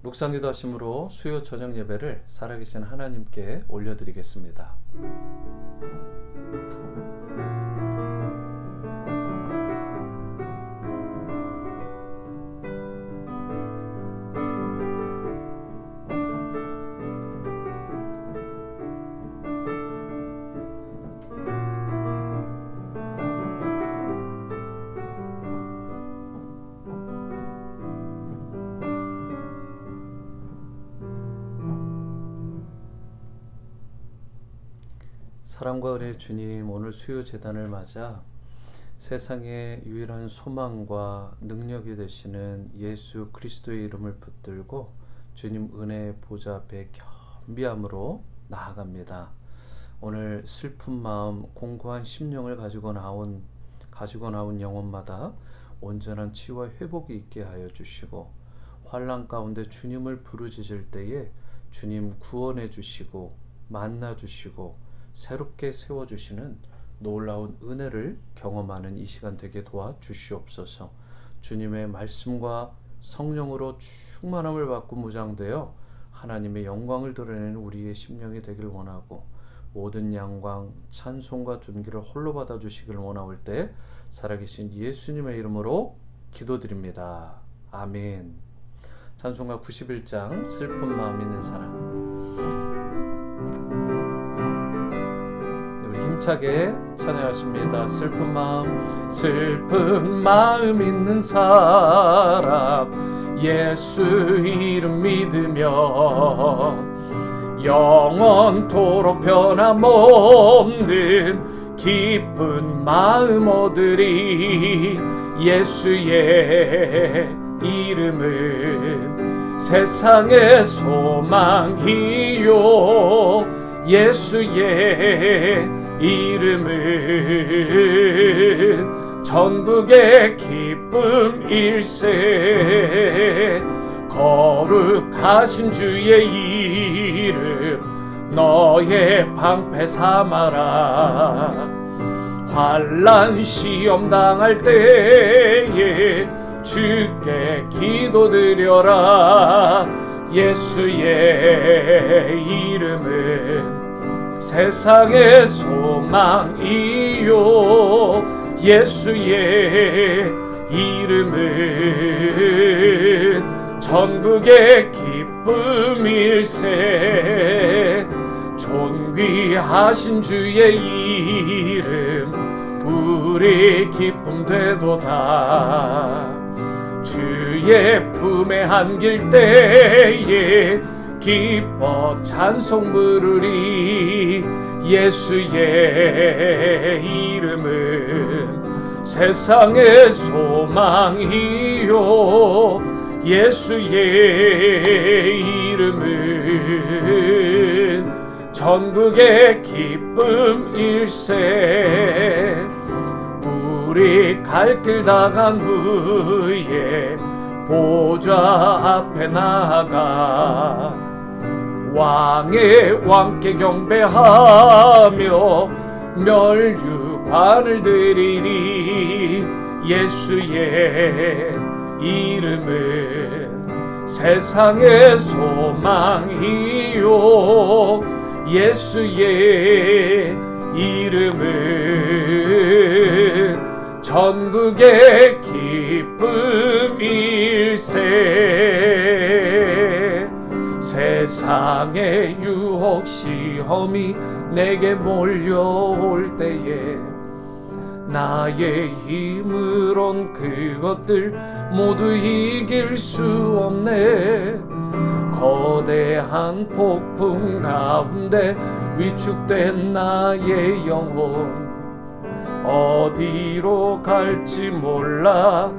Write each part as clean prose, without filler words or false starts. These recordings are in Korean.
묵상기도 하심으로 수요 저녁 예배를 살아계신 하나님께 올려드리겠습니다. 사랑과 은혜의 주님, 오늘 수요 제단을 맞아 세상의 유일한 소망과 능력이 되시는 예수 그리스도의 이름을 붙들고 주님 은혜의 보좌 앞에 겸비함으로 나아갑니다. 오늘 슬픈 마음, 공고한 심령을 가지고 나온 영혼마다 온전한 치유와 회복이 있게 하여 주시고, 환난 가운데 주님을 부르짖을 때에 주님 구원해 주시고 만나 주시고 새롭게 세워주시는 놀라운 은혜를 경험하는 이 시간 되게 도와주시옵소서. 주님의 말씀과 성령으로 충만함을 받고 무장되어 하나님의 영광을 드러내는 우리의 심령이 되길 원하고, 모든 영광, 찬송과 존귀를 홀로 받아주시길 원하올 때 살아계신 예수님의 이름으로 기도드립니다. 아멘. 찬송가 91장 슬픈 마음 있는 사람, 힘차게 찬양하십니다. 슬픈 마음 있는 사람, 예수 이름 믿으며 영원토록 변함없는 기쁜 마음 얻으리. 예수의 이름은 세상의 소망이요, 예수의 이름은 전국의 기쁨일세. 거룩하신 주의 이름 너의 방패 삼아라. 환난 시험 당할 때에 주께 기도드려라. 예수의 이름은 세상의 소망이요, 예수의 이름은 전국의 기쁨일세. 존귀하신 주의 이름 우리 기쁨 되도다. 주의 품에 안길 때에 기뻐 찬송 부르리. 예수의 이름은 세상의 소망이요, 예수의 이름은 전국의 기쁨일세. 우리 갈 길 다 간 후에 보좌 앞에 나아가 왕의 왕께 경배하며 멸류관을 드리리. 예수의 이름은 세상의 소망이요, 예수의 이름은 전국의 기쁨일세. 세상의 유혹 시험이 내게 몰려올 때에 나의 힘으론 그것들 모두 이길 수 없네. 거대한 폭풍 가운데 위축된 나의 영혼 어디로 갈지 몰라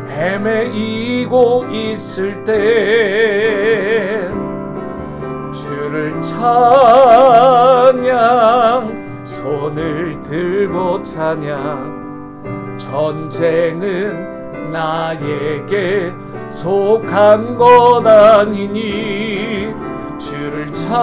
헤매이고 있을 때 주를 찬양, 손을 들고 찬양. 전쟁은 나에게 속한 것 아니니 주를 찬양,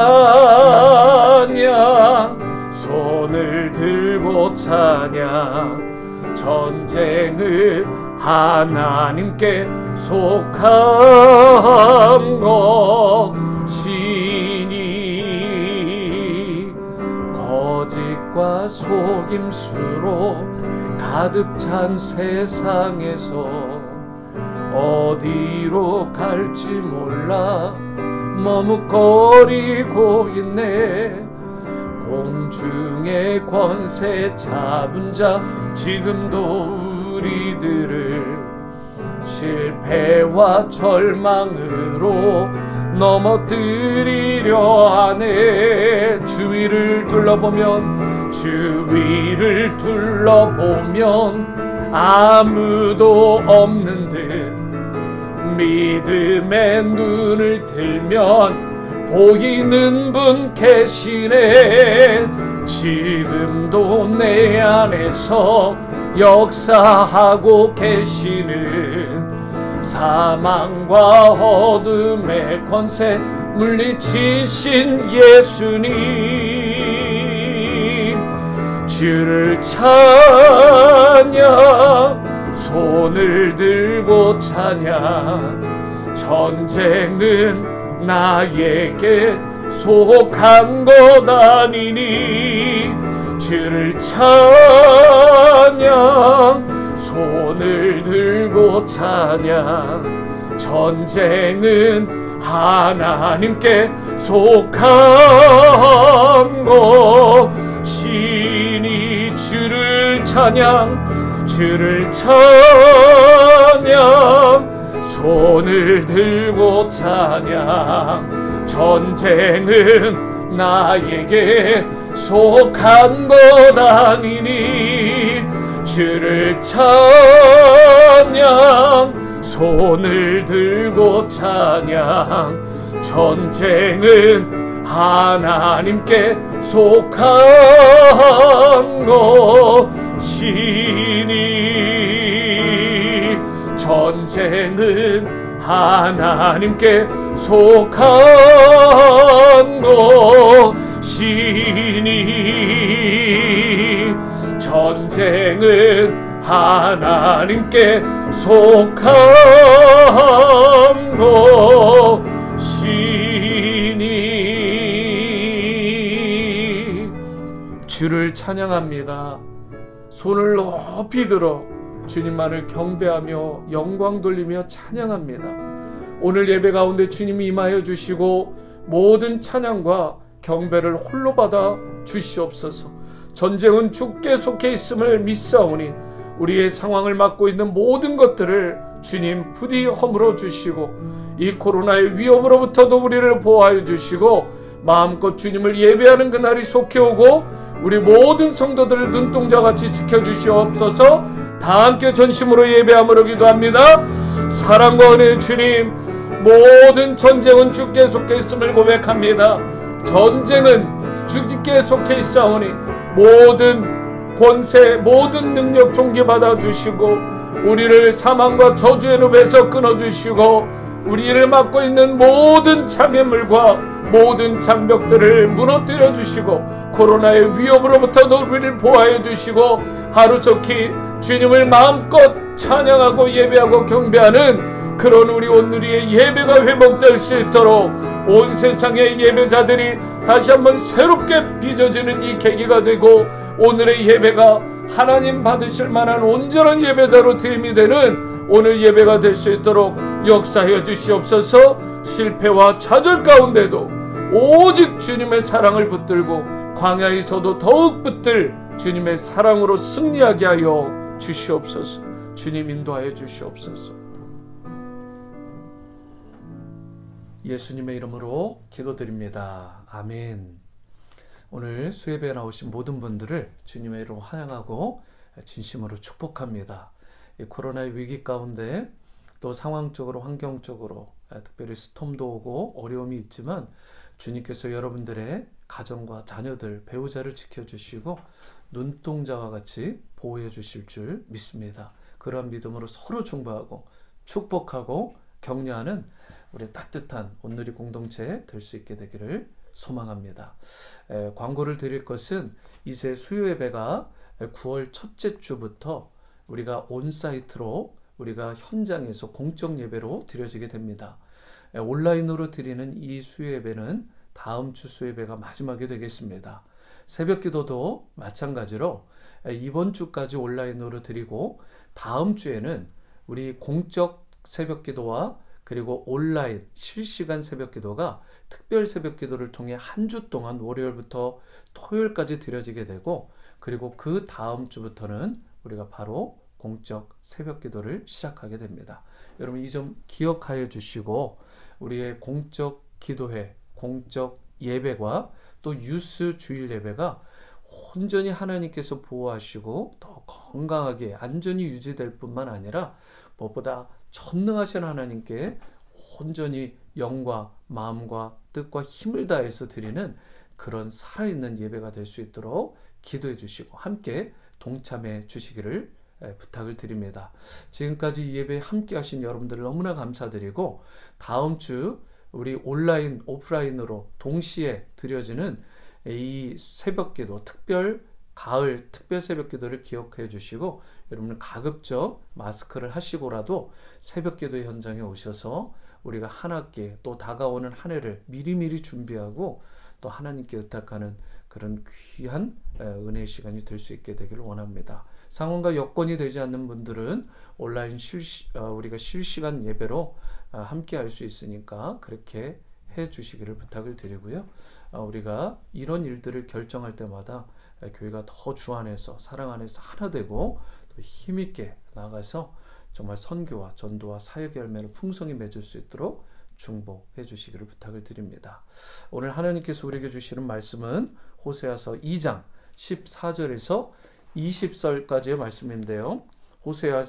손을 들고 찬양. 전쟁은 하나님께 속한 것 속임수로 가득 찬 세상에서 어디로 갈지 몰라 머뭇거리고 있네. 공중의 권세 잡은 자 지금도 우리들을 실패와 절망으로 넘어뜨리려 하네. 주위를 둘러보면 아무도 없는 듯 믿음의 눈을 들면 보이는 분 계시네. 지금도 내 안에서 역사하고 계시는 사망과 어둠의 권세 물리치신 예수님, 주를 찬양, 손을 들고 찬양. 전쟁은 나에게 속한 것 아니니 주를 찬양, 손을 들고 찬양. 전쟁은 하나님께 속한 것. 신이 주를 찬양, 주를 찬양, 손을 들고 찬양. 전쟁은 나에게 속한 것 아니니 주를 찬양, 손을 들고 찬양. 전쟁은 하나님께 속한 것이니 전쟁은 하나님께 속한 것이니 전쟁은 하나님께 속한 것이니. 주를 찬양합니다. 손을 높이 들어 주님만을 경배하며 영광 돌리며 찬양합니다. 오늘 예배 가운데 주님이 임하여 주시고 모든 찬양과 경배를 홀로 받아 주시옵소서. 전쟁은 주께 속해 있음을 믿사오니 우리의 상황을 맡고 있는 모든 것들을 주님 부디 허물어 주시고 이 코로나의 위협으로부터도 우리를 보호하여 주시고 마음껏 주님을 예배하는 그날이 속해 오고 우리 모든 성도들을 눈동자같이 지켜주시옵소서. 다 함께 전심으로 예배함으로 기도합니다. 사랑과 은혜의 주님, 모든 전쟁은 주께 속해 있음을 고백합니다. 전쟁은 주께 속해 있사오니 모든 권세, 모든 능력 존귀받아 주시고 우리를 사망과 저주의 늪에서 끊어주시고 우리를 맡고 있는 모든 장애물과 모든 장벽들을 무너뜨려 주시고 코로나의 위협으로부터도 우리를 보호해 주시고 하루속히 주님을 마음껏 찬양하고 예배하고 경배하는 그런 우리 오늘의 예배가 회복될 수 있도록 온 세상의 예배자들이 다시 한번 새롭게 빚어지는 이 계기가 되고 오늘의 예배가 하나님 받으실 만한 온전한 예배자로 드림이 되는 오늘 예배가 될 수 있도록 역사하여 주시옵소서. 실패와 좌절 가운데도 오직 주님의 사랑을 붙들고 광야에서도 더욱 붙들 주님의 사랑으로 승리하게 하여 주시옵소서. 주님 인도하여 주시옵소서. 예수님의 이름으로 기도드립니다. 아멘. 오늘 수예배에 나오신 모든 분들을 주님의 이름으로 환영하고 진심으로 축복합니다. 이 코로나의 위기 가운데 또 상황적으로 환경적으로 특별히 스톰도 오고 어려움이 있지만 주님께서 여러분들의 가정과 자녀들, 배우자를 지켜주시고 눈동자와 같이 보호해 주실 줄 믿습니다. 그러한 믿음으로 서로 중보하고 축복하고 격려하는 우리 따뜻한 온누리 공동체 될 수 있게 되기를 소망합니다. 광고를 드릴 것은 이제 수요 예배가 9월 첫째 주부터 우리가 온사이트로 우리가 현장에서 공적 예배로 드려지게 됩니다. 온라인으로 드리는 이 수요 예배는 다음 주 수요 예배가 마지막이 되겠습니다. 새벽 기도도 마찬가지로 이번 주까지 온라인으로 드리고 다음 주에는 우리 공적 새벽 기도와 그리고 온라인 실시간 새벽 기도가 특별 새벽 기도를 통해 한 주 동안 월요일부터 토요일까지 드려지게 되고, 그리고 그 다음 주부터는 우리가 바로 공적 새벽 기도를 시작하게 됩니다. 여러분 이 점 기억하여 주시고, 우리의 공적 기도회, 공적 예배와 또 유스 주일 예배가 온전히 하나님께서 보호하시고 더 건강하게 안전히 유지될 뿐만 아니라 무엇보다 전능하신 하나님께 온전히 영과 마음과 뜻과 힘을 다해서 드리는 그런 살아있는 예배가 될 수 있도록 기도해 주시고 함께 동참해 주시기를 부탁을 드립니다. 지금까지 이 예배에 함께 하신 여러분들 너무나 감사드리고, 다음 주 우리 온라인 오프라인으로 동시에 드려지는 이 새벽기도 특별 가을 특별 새벽기도를 기억해 주시고, 여러분은 가급적 마스크를 하시고라도 새벽기도 현장에 오셔서 우리가 한 학기 또 다가오는 한 해를 미리미리 준비하고 또 하나님께 의탁하는 그런 귀한 은혜의 시간이 될 수 있게 되기를 원합니다. 상황과 여건이 되지 않는 분들은 온라인 우리가 실시간 예배로 함께 할 수 있으니까 그렇게 해 주시기를 부탁을 드리고요. 우리가 이런 일들을 결정할 때마다 교회가 더 주 안에서 사랑 안에서 하나 되고 또 힘있게 나가서 정말 선교와 전도와 사역의 열매를 풍성히 맺을 수 있도록 중보해 주시기를 부탁을 드립니다. 오늘 하나님께서 우리에게 주시는 말씀은 호세아서 2장 14절에서 20절까지의 말씀인데요. 호세아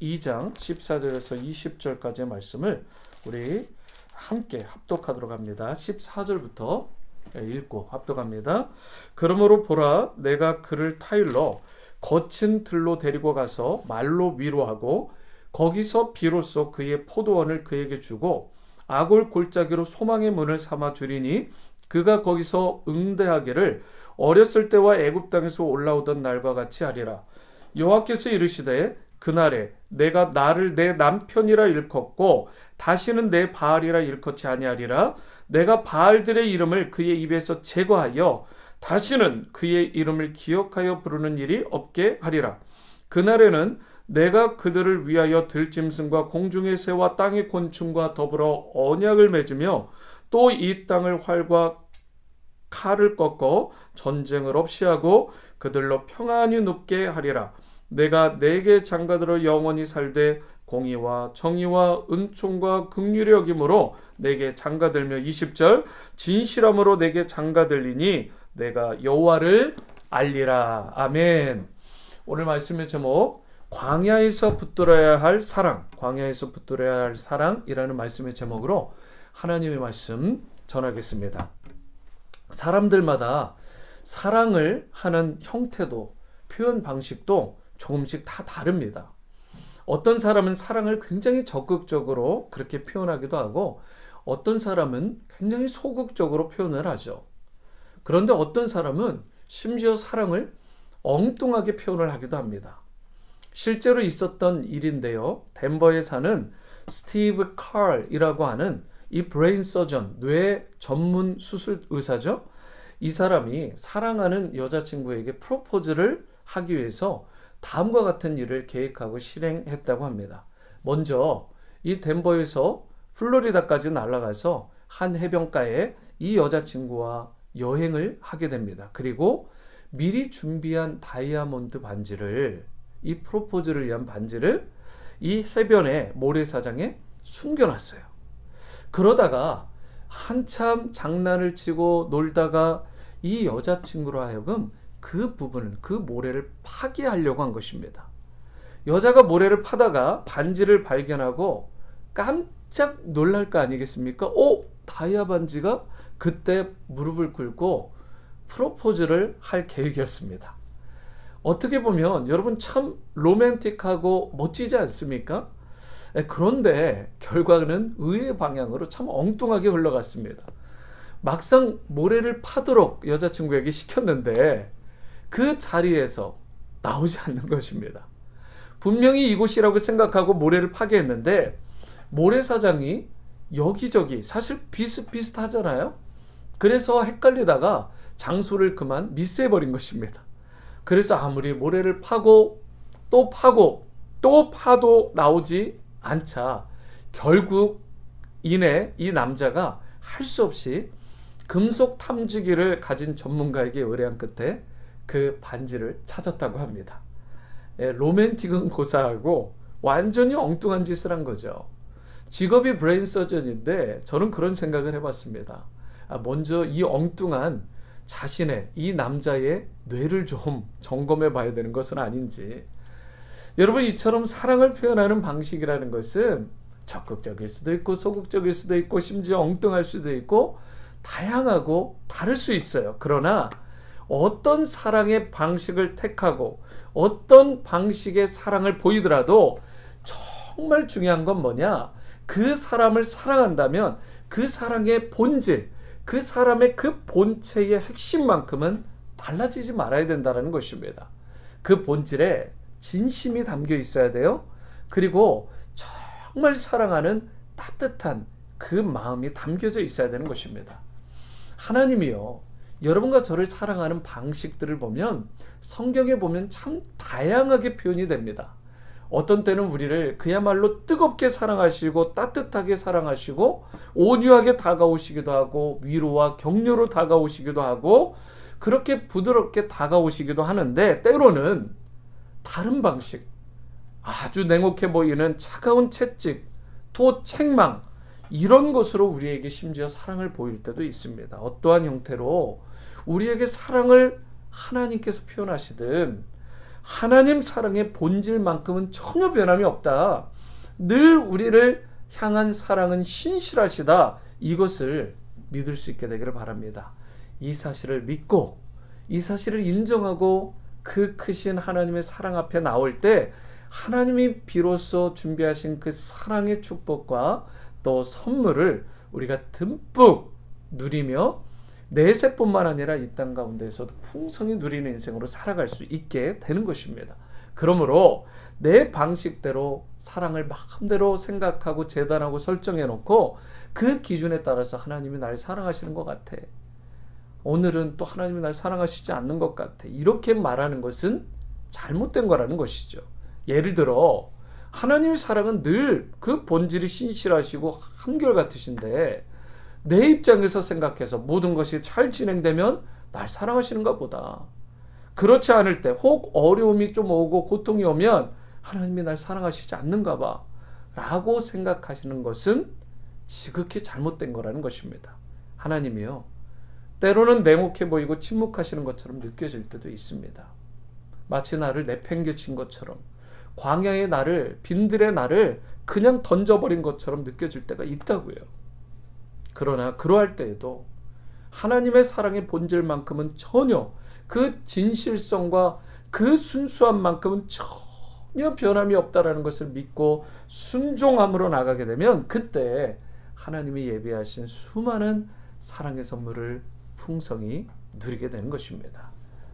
2장 14절에서 20절까지의 말씀을 우리 함께 합독하도록 합니다. 14절부터 읽고 합독합니다. 그러므로 보라, 내가 그를 타일러 거친 들로 데리고 가서 말로 위로하고 거기서 비로소 그의 포도원을 그에게 주고 아골 골짜기로 소망의 문을 삼아 주리니 그가 거기서 응대하기를 어렸을 때와 애굽 땅에서 올라오던 날과 같이 하리라. 여호와께서 이르시되 그날에 내가 나를 내 남편이라 일컫고 다시는 내 바알이라 일컫지 아니하리라. 내가 바알들의 이름을 그의 입에서 제거하여 다시는 그의 이름을 기억하여 부르는 일이 없게 하리라. 그날에는 내가 그들을 위하여 들짐승과 공중의 새와 땅의 곤충과 더불어 언약을 맺으며 또 이 땅을 활과 칼을 꺾어 전쟁을 없이 하고 그들로 평안히 눕게 하리라. 내가 내게 장가들어 영원히 살되 공의와 정의와 은총과 긍휼의 여김으로 내게 장가들며 20절 진실함으로 내게 장가들리니 내가 여호와를 알리라. 아멘. 오늘 말씀의 제목 광야에서 붙들어야 할 사랑, 광야에서 붙들어야 할 사랑이라는 말씀의 제목으로 하나님의 말씀 전하겠습니다. 사람들마다 사랑을 하는 형태도 표현 방식도 조금씩 다 다릅니다. 어떤 사람은 사랑을 굉장히 적극적으로 그렇게 표현하기도 하고 어떤 사람은 굉장히 소극적으로 표현을 하죠. 그런데 어떤 사람은 심지어 사랑을 엉뚱하게 표현을 하기도 합니다. 실제로 있었던 일인데요. 덴버에 사는 스티브 칼이라고 하는 이 브레인 서전, 뇌 전문 수술 의사죠. 이 사람이 사랑하는 여자친구에게 프로포즈를 하기 위해서 다음과 같은 일을 계획하고 실행했다고 합니다. 먼저 이 덴버에서 플로리다까지 날아가서 한 해변가에 이 여자친구와 여행을 하게 됩니다. 그리고 미리 준비한 다이아몬드 반지를, 이 프로포즈를 위한 반지를 이 해변의 모래사장에 숨겨놨어요. 그러다가 한참 장난을 치고 놀다가 이 여자친구로 하여금 그 부분을, 그 모래를 파괴하려고 한 것입니다. 여자가 모래를 파다가 반지를 발견하고 깜짝 놀랄 거 아니겠습니까? 다이아 반지가. 그때 무릎을 꿇고 프로포즈를 할 계획이었습니다. 어떻게 보면 여러분 참 로맨틱하고 멋지지 않습니까? 그런데 결과는 의의 방향으로 참 엉뚱하게 흘러갔습니다. 막상 모래를 파도록 여자친구에게 시켰는데 그 자리에서 나오지 않는 것입니다. 분명히 이곳이라고 생각하고 모래를 파괴했는데 모래사장이 여기저기 사실 비슷비슷하잖아요. 그래서 헷갈리다가 장소를 그만 미스해버린 것입니다. 그래서 아무리 모래를 파고 또 파고 또 파도 나오지 않자 결국 이 남자가 할 수 없이 금속 탐지기를 가진 전문가에게 의뢰한 끝에 그 반지를 찾았다고 합니다. 로맨틱은 고사하고 완전히 엉뚱한 짓을 한 거죠. 직업이 브레인 서전인데 저는 그런 생각을 해봤습니다. 먼저 이 엉뚱한 자신의 이 남자의 뇌를 좀 점검해 봐야 되는 것은 아닌지. 여러분, 이처럼 사랑을 표현하는 방식이라는 것은 적극적일 수도 있고 소극적일 수도 있고 심지어 엉뚱할 수도 있고 다양하고 다를 수 있어요. 그러나 어떤 사랑의 방식을 택하고 어떤 방식의 사랑을 보이더라도 정말 중요한 건 뭐냐? 그 사람을 사랑한다면 그 사랑의 본질, 그 사람의 그 본체의 핵심만큼은 달라지지 말아야 된다는 것입니다. 그 본질에 진심이 담겨 있어야 돼요. 그리고 정말 사랑하는 따뜻한 그 마음이 담겨져 있어야 되는 것입니다. 하나님이요, 여러분과 저를 사랑하는 방식들을 보면 성경에 보면 참 다양하게 표현이 됩니다. 어떤 때는 우리를 그야말로 뜨겁게 사랑하시고 따뜻하게 사랑하시고 온유하게 다가오시기도 하고 위로와 격려로 다가오시기도 하고 그렇게 부드럽게 다가오시기도 하는데, 때로는 다른 방식, 아주 냉혹해 보이는 차가운 채찍, 또 책망, 이런 것으로 우리에게 심지어 사랑을 보일 때도 있습니다. 어떠한 형태로 우리에게 사랑을 하나님께서 표현하시든 하나님 사랑의 본질만큼은 전혀 변함이 없다. 늘 우리를 향한 사랑은 신실하시다. 이것을 믿을 수 있게 되기를 바랍니다. 이 사실을 믿고 이 사실을 인정하고 그 크신 하나님의 사랑 앞에 나올 때 하나님이 비로소 준비하신 그 사랑의 축복과 또 선물을 우리가 듬뿍 누리며 내세뿐만 아니라 이 땅 가운데에서도 풍성히 누리는 인생으로 살아갈 수 있게 되는 것입니다. 그러므로 내 방식대로 사랑을 마음대로 생각하고 재단하고 설정해 놓고 그 기준에 따라서 하나님이 날 사랑하시는 것 같아, 오늘은 또 하나님이 날 사랑하시지 않는 것 같아, 이렇게 말하는 것은 잘못된 거라는 것이죠. 예를 들어 하나님의 사랑은 늘 그 본질이 신실하시고 한결같으신데 내 입장에서 생각해서 모든 것이 잘 진행되면 날 사랑하시는가 보다, 그렇지 않을 때 혹 어려움이 좀 오고 고통이 오면 하나님이 날 사랑하시지 않는가 봐 라고 생각하시는 것은 지극히 잘못된 거라는 것입니다. 하나님이요, 때로는 냉혹해 보이고 침묵하시는 것처럼 느껴질 때도 있습니다. 마치 나를 내팽개친 것처럼, 광야의 나를, 빈들의 나를 그냥 던져버린 것처럼 느껴질 때가 있다고요. 그러나 그러할 때에도 하나님의 사랑의 본질만큼은 전혀, 그 진실성과 그 순수함만큼은 전혀 변함이 없다라는 것을 믿고 순종함으로 나가게 되면 그때 하나님이 예비하신 수많은 사랑의 선물을 풍성히 누리게 되는 것입니다.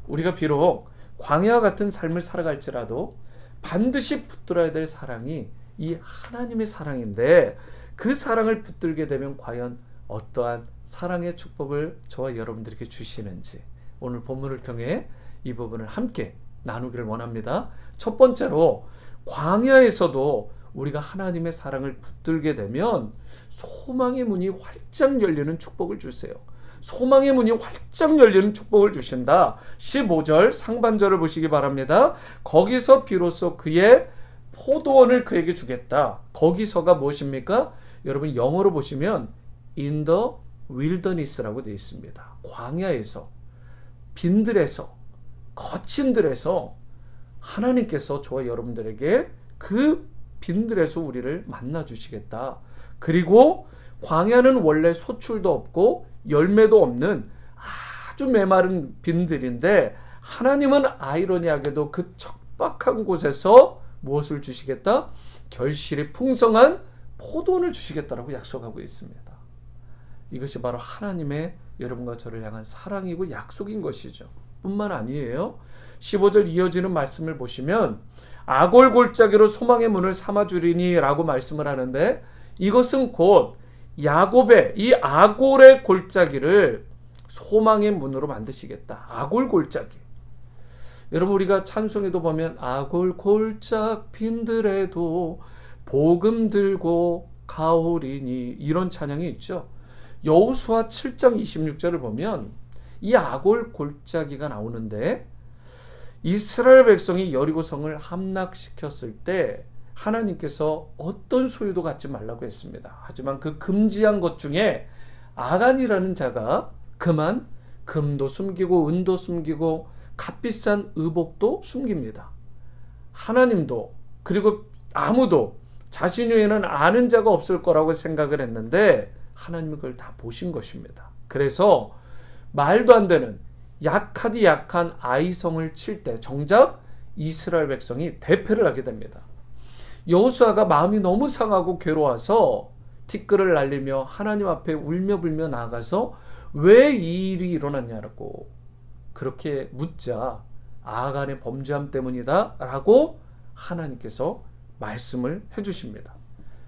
우리가 비록 광야와 같은 삶을 살아갈지라도 반드시 붙들어야 될 사랑이 이 하나님의 사랑인데, 그 사랑을 붙들게 되면 과연 어떠한 사랑의 축복을 저와 여러분들에게 주시는지 오늘 본문을 통해 이 부분을 함께 나누기를 원합니다. 첫 번째로, 광야에서도 우리가 하나님의 사랑을 붙들게 되면 소망의 문이 활짝 열리는 축복을 주세요. 소망의 문이 활짝 열리는 축복을 주신다. 15절 상반절을 보시기 바랍니다. 거기서 비로소 그의 포도원을 그에게 주겠다. 거기서가 무엇입니까? 여러분 영어로 보시면 in the wilderness라고 되어 있습니다. 광야에서, 빈들에서, 거친 들에서 하나님께서 저와 여러분들에게 그 빈들에서 우리를 만나 주시겠다. 그리고 광야는 원래 소출도 없고 열매도 없는 아주 메마른 빈들인데 하나님은 아이러니하게도 그 척박한 곳에서 무엇을 주시겠다? 결실이 풍성한 포도원을 주시겠다라고 약속하고 있습니다. 이것이 바로 하나님의 여러분과 저를 향한 사랑이고 약속인 것이죠. 뿐만 아니에요. 15절 이어지는 말씀을 보시면 아골 골짜기로 소망의 문을 삼아주리니 라고 말씀을 하는데, 이것은 곧 야곱의 이 아골의 골짜기를 소망의 문으로 만드시겠다. 아골 골짜기. 여러분 우리가 찬송에도 보면 아골 골짝 빈들에도 복음 들고 가오리니 이런 찬양이 있죠. 여호수아 7장 26절을 보면 이 아골 골짜기가 나오는데 이스라엘 백성이 여리고성을 함락시켰을 때 하나님께서 어떤 소유도 갖지 말라고 했습니다. 하지만 그 금지한 것 중에 아간이라는 자가 그만 금도 숨기고 은도 숨기고 값비싼 의복도 숨깁니다. 하나님도 그리고 아무도 자신 외에는 아는 자가 없을 거라고 생각을 했는데 하나님은 그걸 다 보신 것입니다. 그래서 말도 안 되는 약하디 약한 아이성을 칠 때 정작 이스라엘 백성이 대패를 하게 됩니다. 여호수아가 마음이 너무 상하고 괴로워서 티끌을 날리며 하나님 앞에 울며 불며 나아가서 왜 이 일이 일어났냐고 그렇게 묻자 아간의 범죄함 때문이다 라고 하나님께서 말씀을 해주십니다.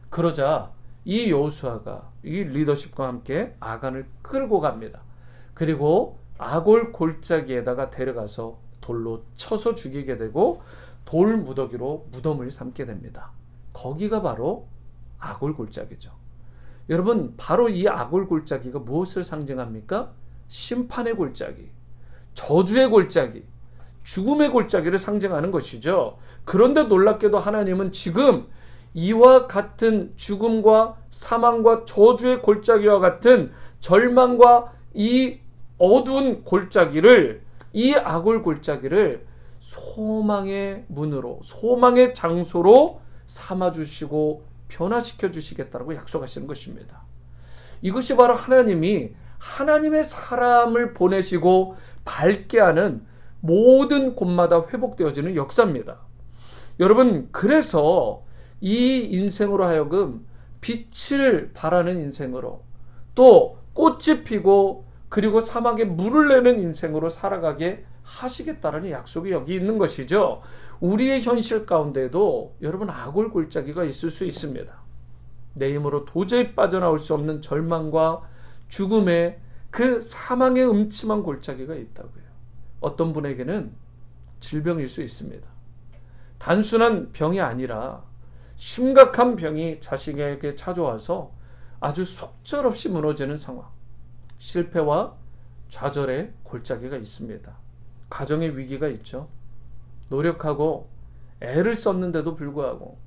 그러자 이 여호수아가 이 리더십과 함께 아간을 끌고 갑니다. 그리고 아골 골짜기에다가 데려가서 돌로 쳐서 죽이게 되고 돌 무더기로 무덤을 삼게 됩니다. 거기가 바로 아골 골짜기죠. 여러분 바로 이 아골 골짜기가 무엇을 상징합니까? 심판의 골짜기, 저주의 골짜기, 죽음의 골짜기를 상징하는 것이죠. 그런데 놀랍게도 하나님은 지금 이와 같은 죽음과 사망과 저주의 골짜기와 같은 절망과 이 어두운 골짜기를, 이 아골 골짜기를 소망의 문으로, 소망의 장소로 삼아주시고 변화시켜 주시겠다고 약속하시는 것입니다. 이것이 바로 하나님이 하나님의 사람을 보내시고 밝게 하는 모든 곳마다 회복되어지는 역사입니다. 여러분 그래서 이 인생으로 하여금 빛을 발하는 인생으로 또 꽃이 피고 그리고 사막에 물을 내는 인생으로 살아가게 하시겠다는 약속이 여기 있는 것이죠. 우리의 현실 가운데도 여러분 아골 골짜기가 있을 수 있습니다. 내 힘으로 도저히 빠져나올 수 없는 절망과 죽음의 그 사망의 음침한 골짜기가 있다고요. 어떤 분에게는 질병일 수 있습니다. 단순한 병이 아니라 심각한 병이 자신에게 찾아와서 아주 속절없이 무너지는 상황, 실패와 좌절의 골짜기가 있습니다. 가정의 위기가 있죠. 노력하고 애를 썼는데도 불구하고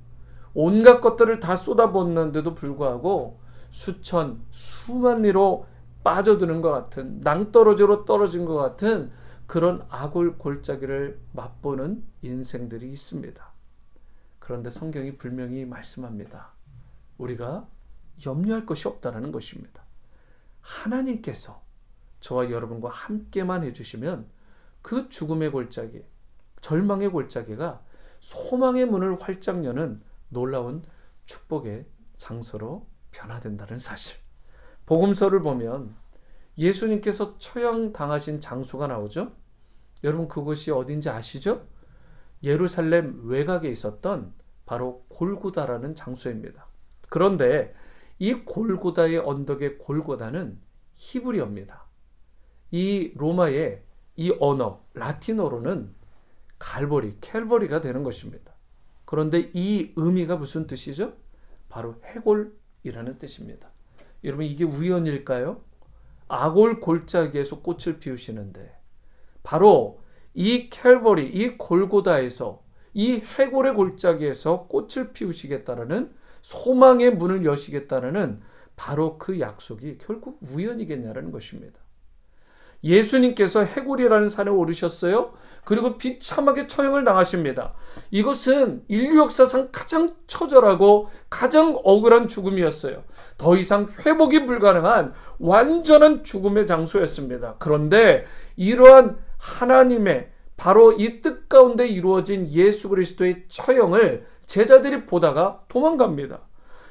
온갖 것들을 다 쏟아붓는데도 불구하고 수천, 수만 리로 빠져드는 것 같은 낭떠러지로 떨어진 것 같은 그런 아골 골짜기를 맛보는 인생들이 있습니다. 그런데 성경이 분명히 말씀합니다. 우리가 염려할 것이 없다는 것입니다. 하나님께서 저와 여러분과 함께만 해주시면 그 죽음의 골짜기, 절망의 골짜기가 소망의 문을 활짝 여는 놀라운 축복의 장소로 변화된다는 사실. 복음서를 보면 예수님께서 처형당하신 장소가 나오죠. 여러분 그곳이 어딘지 아시죠? 예루살렘 외곽에 있었던 바로 골고다라는 장소입니다. 그런데 이 골고다의 언덕의 골고다는 히브리어입니다. 이 로마의 이 언어, 라틴어로는 갈보리, 캘버리가 되는 것입니다. 그런데 이 의미가 무슨 뜻이죠? 바로 해골이라는 뜻입니다. 여러분 이게 우연일까요? 아골 골짜기에서 꽃을 피우시는데 바로 이 캘버리, 이 골고다에서 이 해골의 골짜기에서 꽃을 피우시겠다라는 소망의 문을 여시겠다라는 바로 그 약속이 결국 우연이겠냐라는 것입니다. 예수님께서 해골이라는 산에 오르셨어요. 그리고 비참하게 처형을 당하십니다. 이것은 인류 역사상 가장 처절하고 가장 억울한 죽음이었어요. 더 이상 회복이 불가능한 완전한 죽음의 장소였습니다. 그런데 이러한 하나님의 바로 이 뜻 가운데 이루어진 예수 그리스도의 처형을 제자들이 보다가 도망갑니다.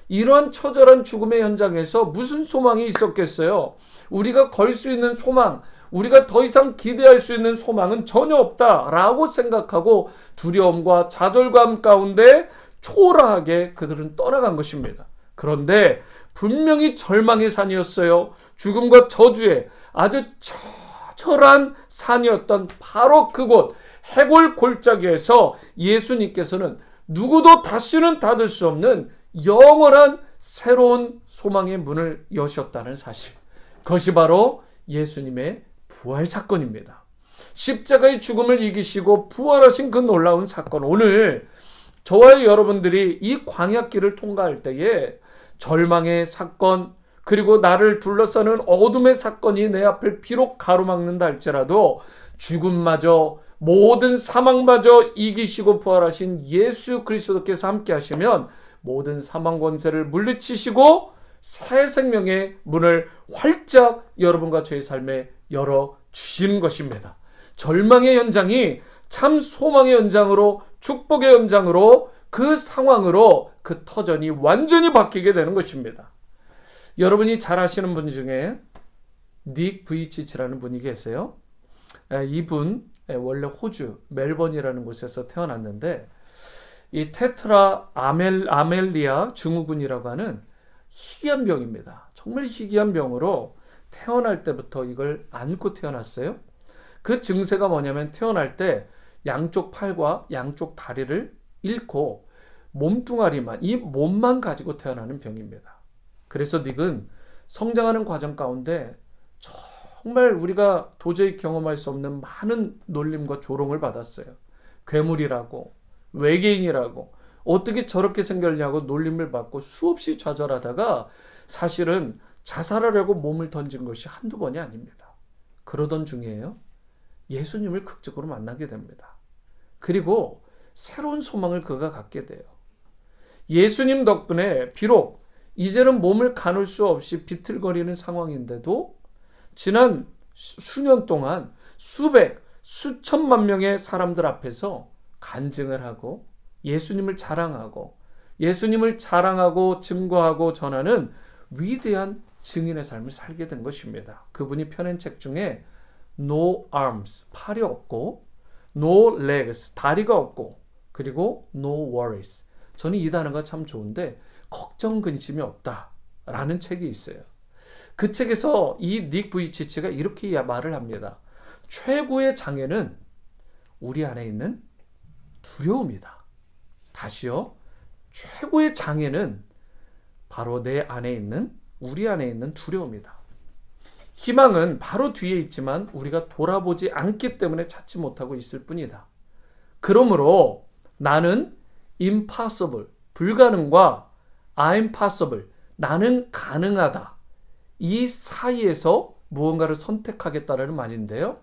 이러한 처절한 죽음의 현장에서 무슨 소망이 있었겠어요? 우리가 걸 수 있는 소망, 우리가 더 이상 기대할 수 있는 소망은 전혀 없다라고 생각하고 두려움과 좌절감 가운데 초라하게 그들은 떠나간 것입니다. 그런데 분명히 절망의 산이었어요. 죽음과 저주의 아주 처절한 산이었던 바로 그곳 해골 골짜기에서 예수님께서는 누구도 다시는 닫을 수 없는 영원한 새로운 소망의 문을 여셨다는 사실. 그것이 바로 예수님의 부활 사건입니다. 십자가의 죽음을 이기시고 부활하신 그 놀라운 사건. 오늘 저와 여러분들이 이 광야길을 통과할 때에 절망의 사건, 그리고 나를 둘러싸는 어둠의 사건이 내 앞을 비록 가로막는다 할지라도 죽음마저, 모든 사망마저 이기시고 부활하신 예수 그리스도께서 함께 하시면 모든 사망 권세를 물리치시고 새 생명의 문을 활짝 여러분과 저의 삶에 열어주시는 것입니다. 절망의 연장이 참 소망의 연장으로, 축복의 연장으로, 그 상황으로 그 터전이 완전히 바뀌게 되는 것입니다. 여러분이 잘 아시는 분 중에 닉 부이치치라는 분이 계세요. 이분 원래 호주 멜번이라는 곳에서 태어났는데 이 테트라 아멜리아 증후군이라고 하는 희귀한 병입니다. 정말 희귀한 병으로 태어날 때부터 이걸 안고 태어났어요. 그 증세가 뭐냐면 태어날 때 양쪽 팔과 양쪽 다리를 잃고 몸뚱아리만, 이 몸만 가지고 태어나는 병입니다. 그래서 닉은 성장하는 과정 가운데 정말 우리가 도저히 경험할 수 없는 많은 놀림과 조롱을 받았어요. 괴물이라고, 외계인이라고, 어떻게 저렇게 생겼냐고 놀림을 받고 수없이 좌절하다가 사실은 자살하려고 몸을 던진 것이 한두 번이 아닙니다. 그러던 중이에요. 예수님을 극적으로 만나게 됩니다. 그리고 새로운 소망을 그가 갖게 돼요. 예수님 덕분에 비록 이제는 몸을 가눌 수 없이 비틀거리는 상황인데도 지난 수년 동안 수천만 명의 사람들 앞에서 간증을 하고 예수님을 자랑하고 증거하고 전하는 위대한 증인의 삶을 살게 된 것입니다. 그분이 펴낸 책 중에 No arms, 팔이 없고, No legs, 다리가 없고, 그리고 No worries. 저는 이 단어가 참 좋은데 걱정 근심이 없다라는 책이 있어요. 그 책에서 이 닉 부이치치가 이렇게 말을 합니다. 최고의 장애는 우리 안에 있는 두려움이다. 다시요. 최고의 장애는 바로 내 안에 있는, 우리 안에 있는 두려움이다. 희망은 바로 뒤에 있지만 우리가 돌아보지 않기 때문에 찾지 못하고 있을 뿐이다. 그러므로 나는 impossible, 불가능과 I'm possible, 나는 가능하다. 이 사이에서 무언가를 선택하겠다라는 말인데요.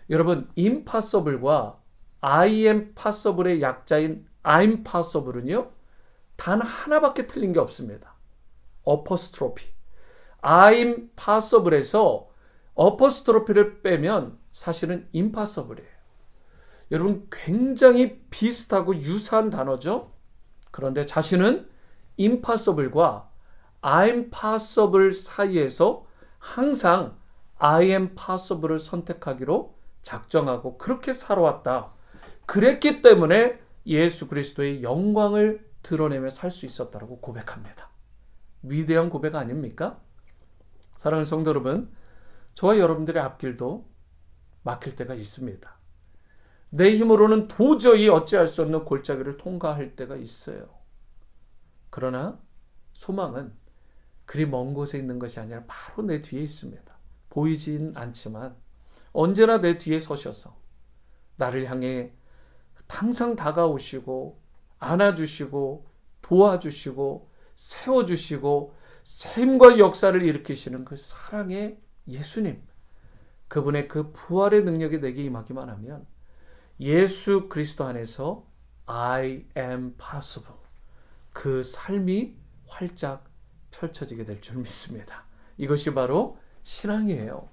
여러분, impossible과 I am possible의 약자인 I'm possible은요, 단 하나밖에 틀린 게 없습니다. 어퍼스트로피. I'm possible에서 어퍼스트로피를 빼면 사실은 impossible이에요. 여러분, 굉장히 비슷하고 유사한 단어죠. 그런데 자신은 impossible과 I'm possible 사이에서 항상 I am possible을 선택하기로 작정하고 그렇게 살아왔다. 그랬기 때문에 예수 그리스도의 영광을 드러내며 살 수 있었다고 고백합니다. 위대한 고백 아닙니까? 사랑하는 성도 여러분, 저와 여러분들의 앞길도 막힐 때가 있습니다. 내 힘으로는 도저히 어찌할 수 없는 골짜기를 통과할 때가 있어요. 그러나 소망은 그리 먼 곳에 있는 것이 아니라 바로 내 뒤에 있습니다. 보이진 않지만 언제나 내 뒤에 서셔서 나를 향해 항상 다가오시고 안아주시고 도와주시고 세워주시고 샘과 역사를 일으키시는 그 사랑의 예수님, 그분의 그 부활의 능력이 내게 임하기만 하면 예수 그리스도 안에서 I am possible, 그 삶이 활짝 펼쳐지게 될 줄 믿습니다. 이것이 바로 신앙이에요.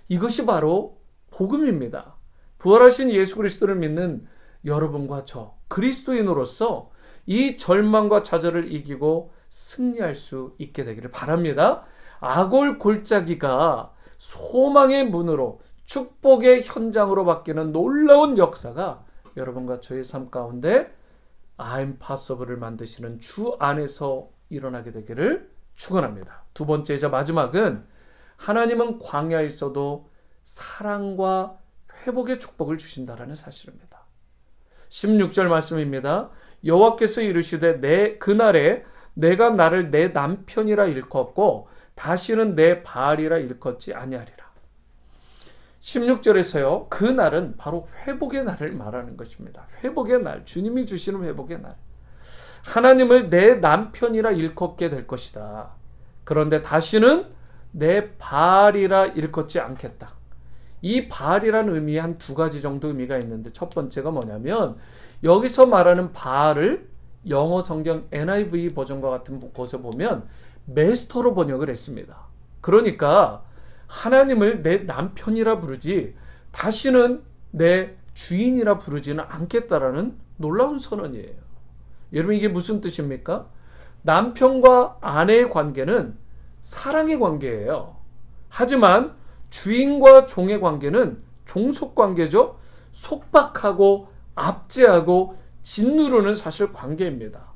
이것이 바로 복음입니다. 부활하신 예수 그리스도를 믿는 여러분과 저 그리스도인으로서 이 절망과 좌절을 이기고 승리할 수 있게 되기를 바랍니다. 아골 골짜기가 소망의 문으로, 축복의 현장으로 바뀌는 놀라운 역사가 여러분과 저의 삶 가운데 I'm possible을 만드시는 주 안에서 일어나게 되기를 축원합니다. 두 번째이자 마지막은 하나님은 광야에 있어도 사랑과 회복의 축복을 주신다라는 사실입니다. 16절 말씀입니다. 여호와께서 이르시되 그날에 내가 나를 내 남편이라 일컫고 다시는 내 바알이라 일컫지 아니하리라. 16절에서요. 그날은 바로 회복의 날을 말하는 것입니다. 회복의 날, 주님이 주시는 회복의 날. 하나님을 내 남편이라 일컫게 될 것이다. 그런데 다시는 내 바알이라 일컫지 않겠다. 이 바알이라는 의미에 한 두 가지 정도 의미가 있는데 첫 번째가 뭐냐면 여기서 말하는 바알을 영어 성경 NIV 버전과 같은 곳에 보면 메스터로 번역을 했습니다. 그러니까 하나님을 내 남편이라 부르지 다시는 내 주인이라 부르지는 않겠다라는 놀라운 선언이에요. 여러분 이게 무슨 뜻입니까? 남편과 아내의 관계는 사랑의 관계예요. 하지만 주인과 종의 관계는 종속 관계죠. 속박하고 압제하고 짓누르는 사실 관계입니다.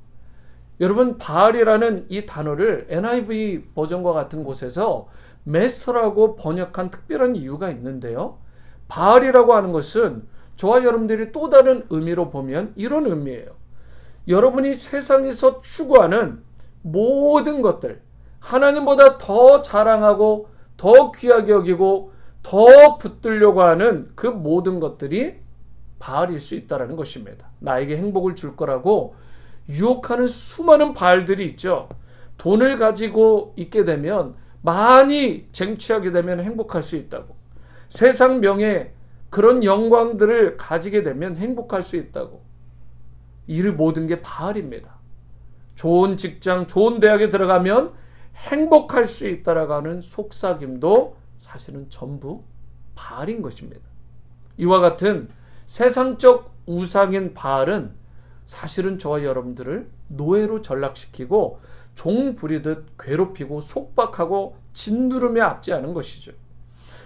여러분 바알이라는 이 단어를 NIV 버전과 같은 곳에서 메스터라고 번역한 특별한 이유가 있는데요. 바알이라고 하는 것은 저와 여러분들이 또 다른 의미로 보면 이런 의미예요. 여러분이 세상에서 추구하는 모든 것들, 하나님보다 더 자랑하고 더 귀하게 여기고 더 붙들려고 하는 그 모든 것들이 바알일 수 있다는 것입니다. 나에게 행복을 줄 거라고 유혹하는 수많은 바알들이 있죠. 돈을 가지고 있게 되면 많이 쟁취하게 되면 행복할 수 있다고. 세상 명예 그런 영광들을 가지게 되면 행복할 수 있다고. 이 모든 게 바알입니다. 좋은 직장, 좋은 대학에 들어가면 행복할 수 있다라고 하는 속삭임도 사실은 전부 바알인 것입니다. 이와 같은 세상적 우상인 바알은 사실은 저와 여러분들을 노예로 전락시키고 종 부리듯 괴롭히고 속박하고 짓누르며 압제하는 것이죠.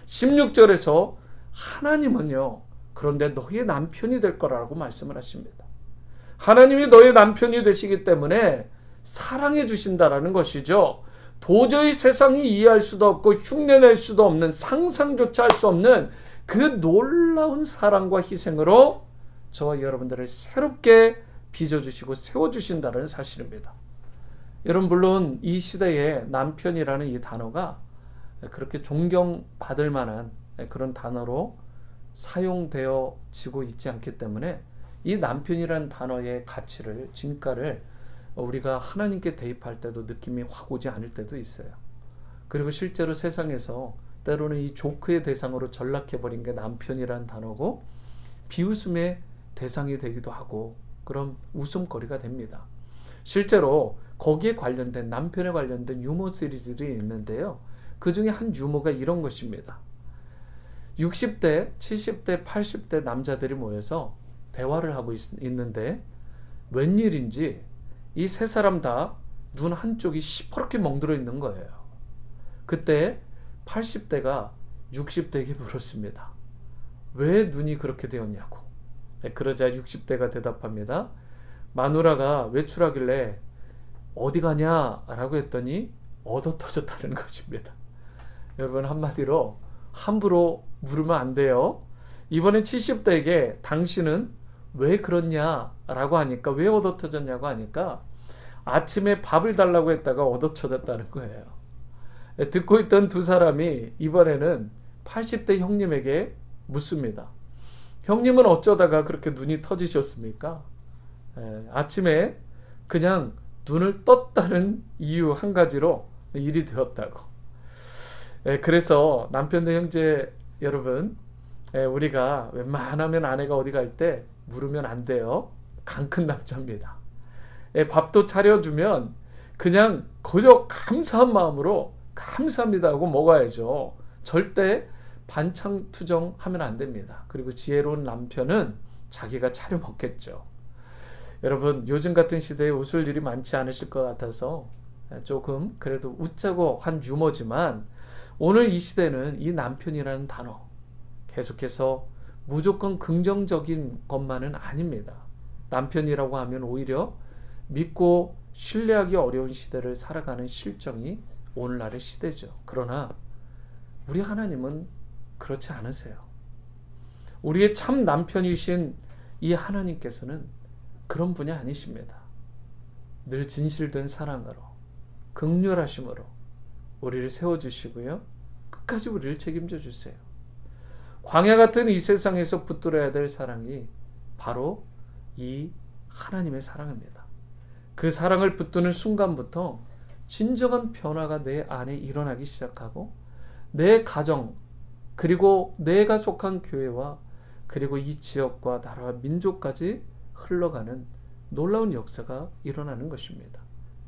16절에서 하나님은요, 그런데 너의 남편이 될 거라고 말씀을 하십니다. 하나님이 너의 남편이 되시기 때문에 사랑해 주신다라는 것이죠. 도저히 세상이 이해할 수도 없고 흉내낼 수도 없는 상상조차 할 수 없는 그 놀라운 사랑과 희생으로 저와 여러분들을 새롭게 빚어주시고 세워주신다는 사실입니다. 여러분 물론 이 시대에 남편이라는 이 단어가 그렇게 존경받을 만한 그런 단어로 사용되어지고 있지 않기 때문에 이 남편이라는 단어의 가치를, 진가를 우리가 하나님께 대입할 때도 느낌이 확 오지 않을 때도 있어요. 그리고 실제로 세상에서 때로는 이 조크의 대상으로 전락해버린 게 남편이라는 단어고 비웃음의 대상이 되기도 하고 그런 웃음거리가 됩니다. 실제로 거기에 관련된 남편에 관련된 유머 시리즈들이 있는데요. 그 중에 한 유머가 이런 것입니다. 60대, 70대, 80대 남자들이 모여서 대화를 하고 있는데 웬일인지 이 세 사람 다 눈 한쪽이 시퍼렇게 멍들어 있는 거예요. 그때 80대가 60대에게 물었습니다. 왜 눈이 그렇게 되었냐고. 그러자 60대가 대답합니다. 마누라가 외출하길래 어디 가냐 라고 했더니 얻어터졌다는 것입니다. 여러분 한마디로 함부로 물으면 안 돼요. 이번에 70대에게 당신은 왜 그렇냐 라고 하니까, 왜 얻어터졌냐고 하니까 아침에 밥을 달라고 했다가 얻어터졌다는 거예요. 듣고 있던 두 사람이 이번에는 80대 형님에게 묻습니다. 형님은 어쩌다가 그렇게 눈이 터지셨습니까? 아침에 그냥 눈을 떴다는 이유 한 가지로 일이 되었다고. 그래서 남편과 형제 여러분, 우리가 웬만하면 아내가 어디 갈 때 물으면 안 돼요. 강 큰 남자입니다. 밥도 차려주면 그냥 그저 감사한 마음으로 감사합니다 하고 먹어야죠. 절대 반찬 투정하면 안 됩니다. 그리고 지혜로운 남편은 자기가 차려 먹겠죠. 여러분 요즘 같은 시대에 웃을 일이 많지 않으실 것 같아서 조금 그래도 웃자고 한 유머지만, 오늘 이 시대는 이 남편이라는 단어 계속해서 무조건 긍정적인 것만은 아닙니다. 남편이라고 하면 오히려 믿고 신뢰하기 어려운 시대를 살아가는 실정이 오늘날의 시대죠. 그러나 우리 하나님은 그렇지 않으세요. 우리의 참 남편이신 이 하나님께서는 그런 분이 아니십니다. 늘 진실된 사랑으로, 긍휼하심으로 우리를 세워주시고요, 끝까지 우리를 책임져 주세요. 광야 같은 이 세상에서 붙들어야 될 사랑이 바로 이 하나님의 사랑입니다. 그 사랑을 붙드는 순간부터 진정한 변화가 내 안에 일어나기 시작하고, 내 가정, 그리고 내가 속한 교회와 그리고 이 지역과 나라와 민족까지 흘러가는 놀라운 역사가 일어나는 것입니다.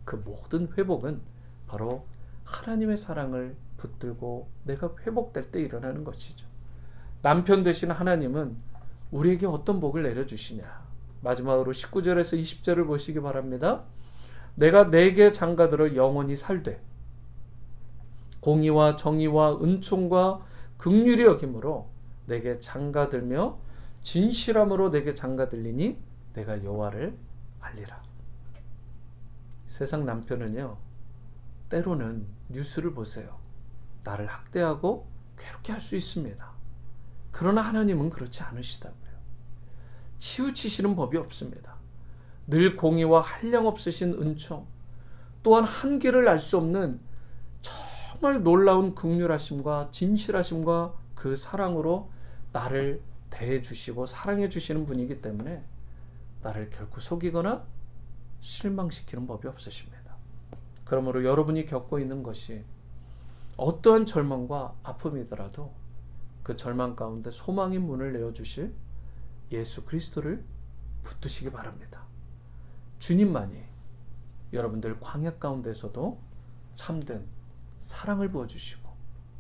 그 모든 회복은 바로 하나님의 사랑을 붙들고 내가 회복될 때 일어나는 것이죠. 남편 되신 하나님은 우리에게 어떤 복을 내려주시냐. 마지막으로 19절에서 20절을 보시기 바랍니다. 내가 내게 장가들어 영원히 살되 공의와 정의와 은총과 긍휼히 여김으로 내게 장가들며 진실함으로 내게 장가들리니 내가 여호와를 알리라. 세상 남편은요, 때로는 뉴스를 보세요. 나를 학대하고 괴롭게 할 수 있습니다. 그러나 하나님은 그렇지 않으시다고요. 치우치시는 법이 없습니다. 늘 공의와 한량없으신 은총, 또한 한계를 알 수 없는 정말 놀라운 긍휼하심과 진실하심과 그 사랑으로 나를 대해주시고 사랑해주시는 분이기 때문에 나를 결코 속이거나 실망시키는 법이 없으십니다. 그러므로 여러분이 겪고 있는 것이 어떠한 절망과 아픔이더라도 그 절망 가운데 소망의 문을 내어주실 예수 그리스도를 붙드시기 바랍니다. 주님만이 여러분들 광야 가운데서도 참된 사랑을 부어주시고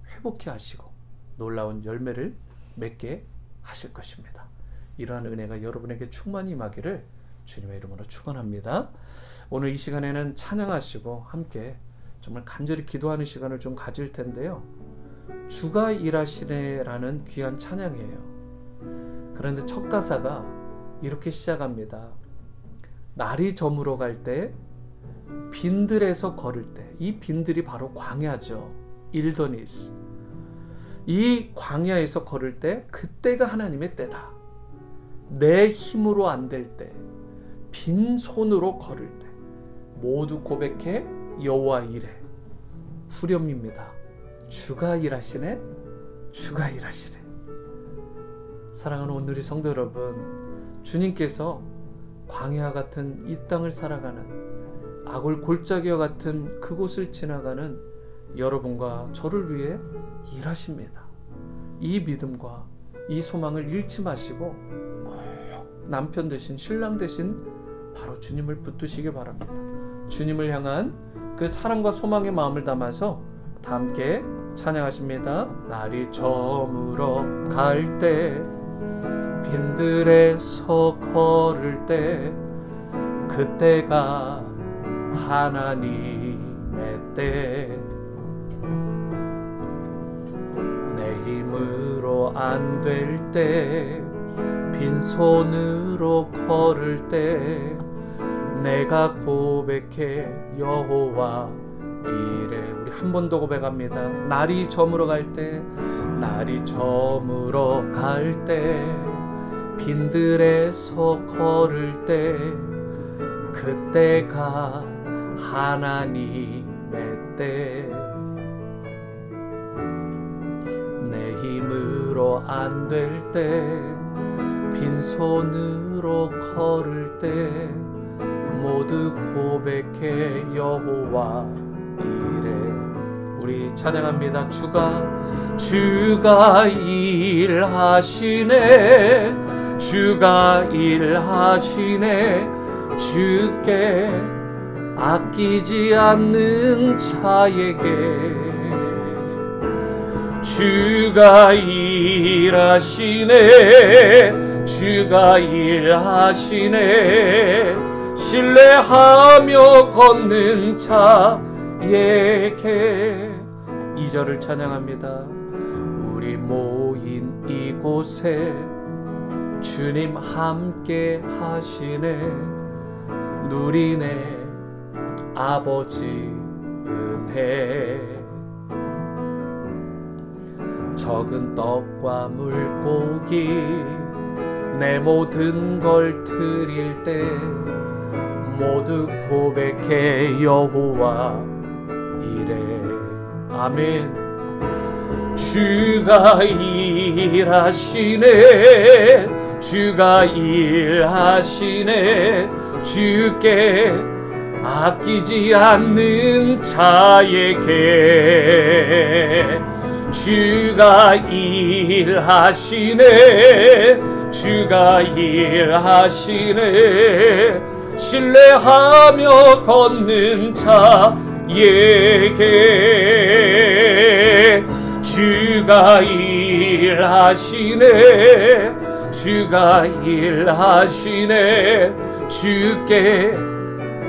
회복케 하시고 놀라운 열매를 맺게 하실 것입니다. 이러한 은혜가 여러분에게 충만히 임하기를 주님의 이름으로 축원합니다. 오늘 이 시간에는 찬양하시고 함께 정말 간절히 기도하는 시간을 좀 가질 텐데요. 주가 일하시네라는 귀한 찬양이에요. 그런데 첫 가사가 이렇게 시작합니다. 날이 저물어 갈 때, 빈들에서 걸을 때. 이 빈들이 바로 광야죠. 일더니스. 이 광야에서 걸을 때, 그때가 하나님의 때다. 내 힘으로 안 될 때, 빈손으로 걸을 때 모두 고백해 여호와 이래. 후렴입니다. 주가 일하시네, 주가 일하시네. 사랑하는 오늘의 성도 여러분, 주님께서 광야 같은 이 땅을 살아가는 아골 골짜기와 같은 그곳을 지나가는 여러분과 저를 위해 일하십니다. 이 믿음과 이 소망을 잃지 마시고 꼭 남편 되신 신랑 되신 바로 주님을 붙드시기 바랍니다. 주님을 향한 그 사랑과 소망의 마음을 담아서 다 함께 찬양하십니다. 날이 저물어 갈 때, 빈들에서 걸을 때, 그때가 하나님의 때. 내 힘으로 안 될 때, 빈손으로 걸을 때, 내가 고백해 여호와 이래. 우리 한 번 더 고백합니다. 날이 저물어 갈 때, 날이 저물어 갈 때, 빈들에서 걸을 때, 그때가 하나님의 때. 내 힘으로 안 될 때, 빈손으로 걸을 때, 모두 고백해 여호와 이래. 우리 찬양합니다. 주가 일하시네, 주가 일하시네. 주께 아끼지 않는 자에게 주가 일하시네, 주가 일하시네. 신뢰하며 걷는 자에게. 2절을 찬양합니다. 우리 모인 이곳에 주님 함께 하시네, 누리네 아버지 은혜. 적은 떡과 물고기 내 모든 걸 드릴 때 모두 고백해 여호와 이래. 아멘. 주가 일하시네, 주가 일하시네, 주께 아끼지 않는 자에게. 주가 일하시네, 주가 일하시네, 신뢰하며 걷는 자에게. 주가 일하시네, 주가 일하시네, 주께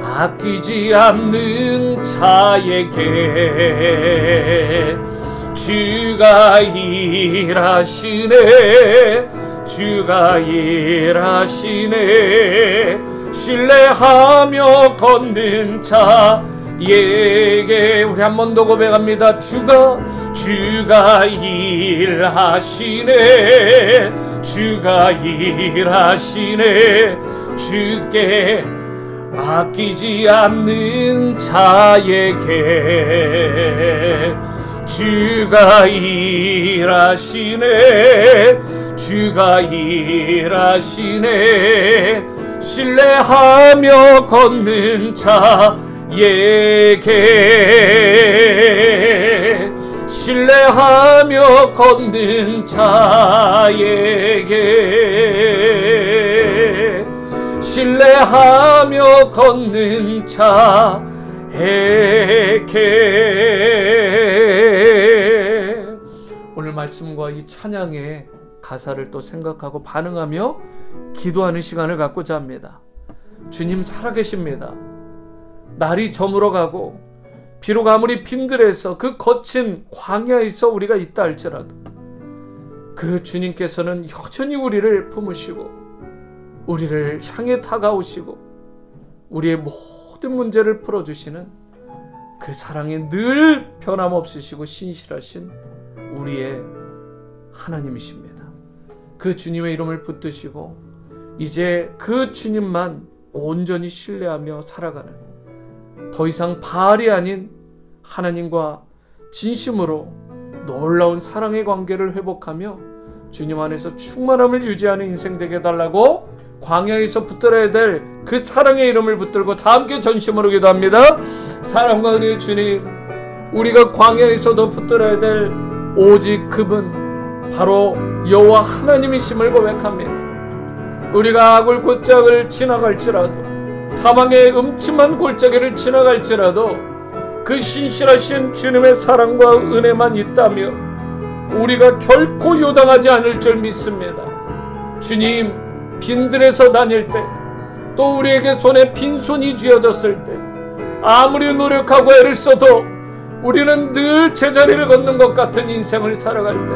아끼지 않는 자에게. 주가 일하시네, 주가 일하시네, 신뢰하며 걷는 자에게. 우리 한 번 더 고백합니다. 주가 일하시네, 주가 일하시네, 주께 아끼지 않는 자에게. 주가 일하시네, 주가 일하시네, 신뢰하며 걷는 자에게. 신뢰하며 걷는 자에게. 신뢰하며 걷는 자에게. 오늘 말씀과 이 찬양의 가사를 또 생각하고 반응하며 기도하는 시간을 갖고자 합니다. 주님 살아계십니다. 날이 저물어가고 비록 아무리 빈들에서 그 거친 광야에서 우리가 있다 할지라도 그 주님께서는 여전히 우리를 품으시고 우리를 향해 다가오시고 우리의 모든 문제를 풀어주시는 그 사랑이 늘 변함없으시고 신실하신 우리의 하나님이십니다. 그 주님의 이름을 붙드시고 이제 그 주님만 온전히 신뢰하며 살아가는, 더 이상 바알이 아닌 하나님과 진심으로 놀라운 사랑의 관계를 회복하며 주님 안에서 충만함을 유지하는 인생 되게 해달라고 광야에서 붙들어야 될 그 사랑의 이름을 붙들고 다 함께 전심으로 기도합니다. 사랑과 은혜의 주님, 우리가 광야에서도 붙들어야 될 오직 그분 바로 여호와 하나님이심을 고백합니다. 우리가 악을 골짜기를 지나갈지라도, 사망의 음침한 골짜기를 지나갈지라도 그 신실하신 주님의 사랑과 은혜만 있다면 우리가 결코 요당하지 않을 줄 믿습니다. 주님, 빈들에서 다닐 때, 또 우리에게 손에 빈손이 쥐어졌을 때, 아무리 노력하고 애를 써도 우리는 늘 제자리를 걷는 것 같은 인생을 살아갈 때,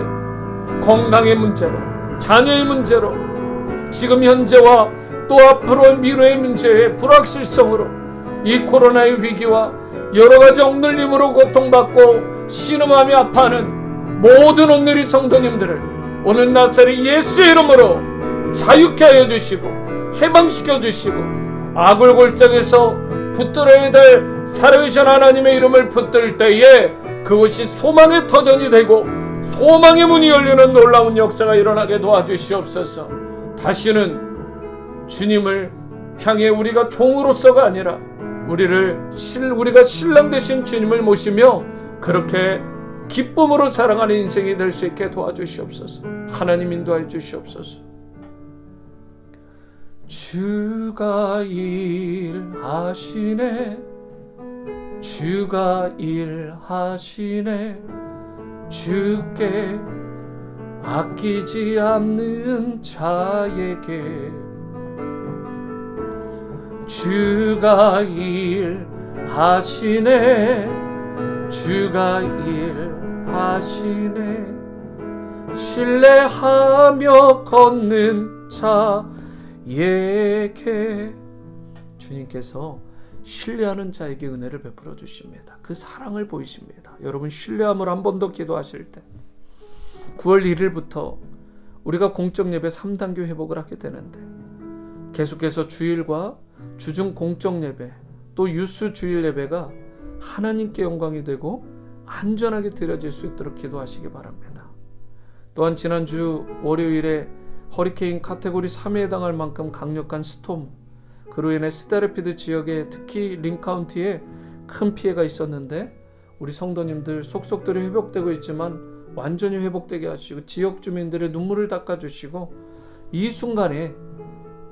건강의 문제로, 자녀의 문제로, 지금 현재와 또 앞으로 미래의 문제의 불확실성으로, 이 코로나의 위기와 여러가지 억눌림으로 고통받고 신음하며 아파하는 모든 오늘의 성도님들을 오늘 나사렛 예수의 이름으로 자유케 하여 주시고 해방시켜 주시고, 악을 골짜기에서 붙들어야 될 살아계신 하나님의 이름을 붙들 때에 그것이 소망의 터전이 되고 소망의 문이 열리는 놀라운 역사가 일어나게 도와주시옵소서. 다시는 주님을 향해 우리가 종으로서가 아니라 우리가 신랑 되신 주님을 모시며 그렇게 기쁨으로 사랑하는 인생이 될 수 있게 도와주시옵소서. 하나님 인도하여 주시옵소서. 주가 일하시네, 주가 일하시네, 주께 아끼지 않는 자에게. 주가 일하시네, 주가 일하시네, 신뢰하며 걷는 자에게. 주님께서 신뢰하는 자에게 은혜를 베풀어 주십니다. 그 사랑을 보이십니다. 여러분 신뢰함을 한 번 더 기도하실 때 9월 1일부터 우리가 공적 예배 3단계 회복을 하게 되는데 계속해서 주일과 주중 공적 예배 또 유스 주일 예배가 하나님께 영광이 되고 안전하게 드려질 수 있도록 기도하시기 바랍니다. 또한 지난주 월요일에 허리케인 카테고리 3에 해당할 만큼 강력한 스톰, 그로 인해 스테르피드 지역에 특히 링카운티에 큰 피해가 있었는데 우리 성도님들 속속들이 회복되고 있지만 완전히 회복되게 하시고 지역 주민들의 눈물을 닦아주시고 이 순간에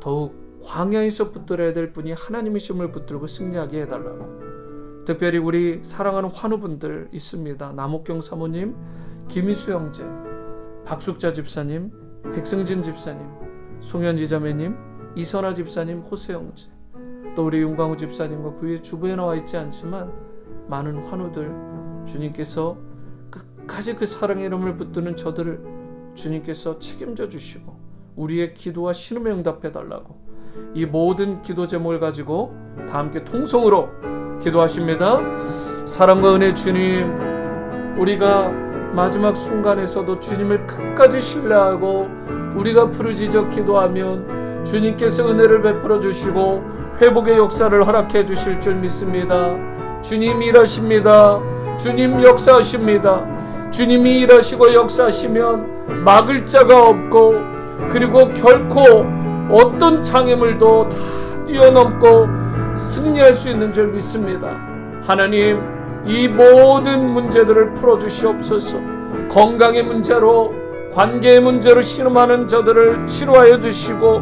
더욱 광야에서 붙들어야 될 분이 하나님이심을 붙들고 승리하게 해달라고. 특별히 우리 사랑하는 환우분들 있습니다. 남옥경 사모님, 김희수 형제, 박숙자 집사님, 백승진 집사님, 송현지 자매님, 이선아 집사님, 호세 형제, 또 우리 윤광우 집사님과 그 위에 주부에 나와 있지 않지만 많은 환우들, 주님께서 끝까지 그 사랑의 이름을 붙드는 저들을 주님께서 책임져 주시고 우리의 기도와 신음에 응답해 달라고. 이 모든 기도 제목을 가지고 다 함께 통성으로 기도하십니다. 사랑과 은혜 주님, 우리가 마지막 순간에서도 주님을 끝까지 신뢰하고 우리가 부르짖어 기도하면 주님께서 은혜를 베풀어 주시고 회복의 역사를 허락해 주실 줄 믿습니다. 주님 일하십니다. 주님 역사하십니다. 주님이 일하시고 역사하시면 막을 자가 없고 그리고 결코 어떤 장애물도 다 뛰어넘고 승리할 수 있는 줄 믿습니다. 하나님, 이 모든 문제들을 풀어주시옵소서. 건강의 문제로, 관계의 문제로 신음하는 저들을 치료하여 주시고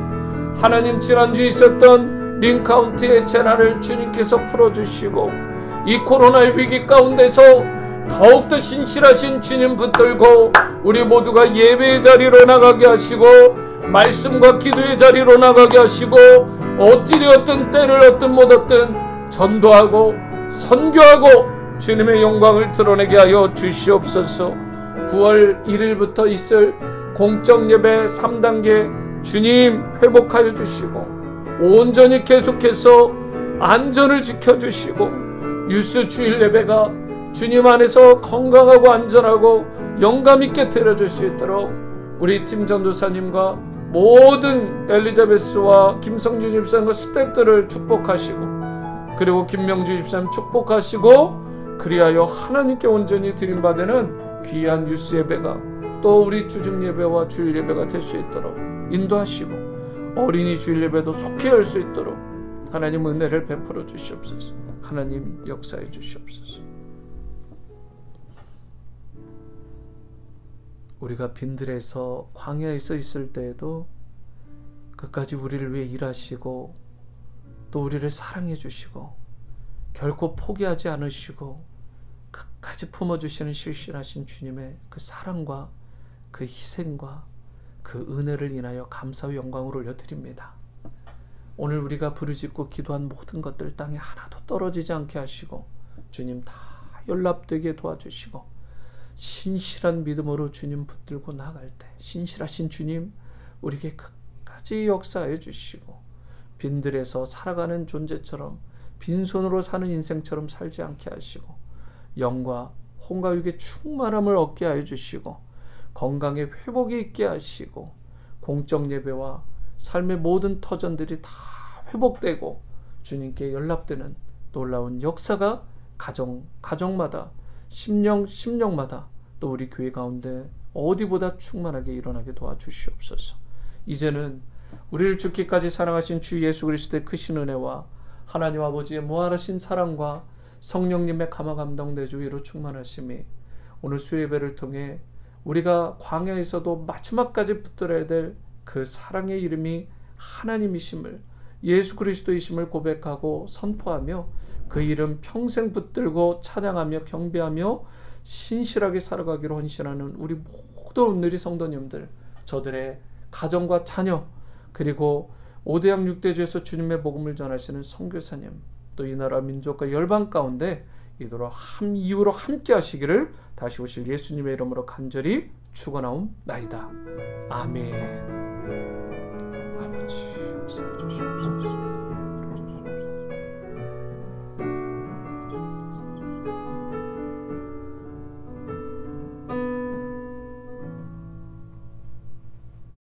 하나님, 지난주에 있었던 링카운티의 재난을 주님께서 풀어주시고 이 코로나의 위기 가운데서 더욱더 신실하신 주님 붙들고 우리 모두가 예배의 자리로 나가게 하시고 말씀과 기도의 자리로 나가게 하시고 어찌되었든 때를 얻든 못 얻든 전도하고 선교하고 주님의 영광을 드러내게 하여 주시옵소서. 9월 1일부터 있을 공적 예배 3단계 주님 회복하여 주시고 온전히 계속해서 안전을 지켜주시고 유스 주일 예배가 주님 안에서 건강하고 안전하고 영감있게 드려질 수 있도록 우리 팀 전도사님과 모든 엘리자베스와 김성준 집사님과 스태프들을 축복하시고 그리고 김명주 집사님 축복하시고 그리하여 하나님께 온전히 드림받는 귀한 유스 예배가 또 우리 주중 예배와 주일 예배가 될 수 있도록 인도하시고 어린이 주일 예배도 속히 할 수 있도록 하나님 은혜를 베풀어 주시옵소서. 하나님 역사해 주시옵소서. 우리가 빈들에서 광야에서 있을 때에도 끝까지 우리를 위해 일하시고 또 우리를 사랑해 주시고 결코 포기하지 않으시고 끝까지 품어주시는 실실하신 주님의 그 사랑과 그 희생과 그 은혜를 인하여 감사와 영광을 올려드립니다. 오늘 우리가 부르짖고 기도한 모든 것들 땅에 하나도 떨어지지 않게 하시고 주님 다 연락되게 도와주시고 신실한 믿음으로 주님 붙들고 나갈 때 신실하신 주님 우리에게 끝까지 역사해 주시고 빈들에서 살아가는 존재처럼 빈손으로 사는 인생처럼 살지 않게 하시고 영과 혼과 육의 충만함을 얻게 하여 주시고 건강의 회복이 있게 하시고 공적 예배와 삶의 모든 터전들이 다 회복되고 주님께 연락되는 놀라운 역사가 가정마다 심령마다 또 우리 교회 가운데 어디보다 충만하게 일어나게 도와주시옵소서. 이제는 우리를 죽기까지 사랑하신 주 예수 그리스도의 크신 은혜와 하나님 아버지의 무한하신 사랑과 성령님의 감화 감동 내주 위로 충만하심이 오늘 수요예배를 통해 우리가 광야에서도 마지막까지 붙들어야 될 그 사랑의 이름이 하나님이심을 예수 그리스도이심을 고백하고 선포하며 그 이름 평생 붙들고 찬양하며 경배하며 신실하게 살아가기로 헌신하는 우리 모든 오늘의 성도님들, 저들의 가정과 자녀, 그리고 5대양 6대주에서 주님의 복음을 전하시는 선교사님, 또 이 나라 민족과 열방 가운데 이유로 함께 하시기를 다시 오실 예수님의 이름으로 간절히 축원하옵나이다. 아멘. 아버지 역사해 주시옵소서.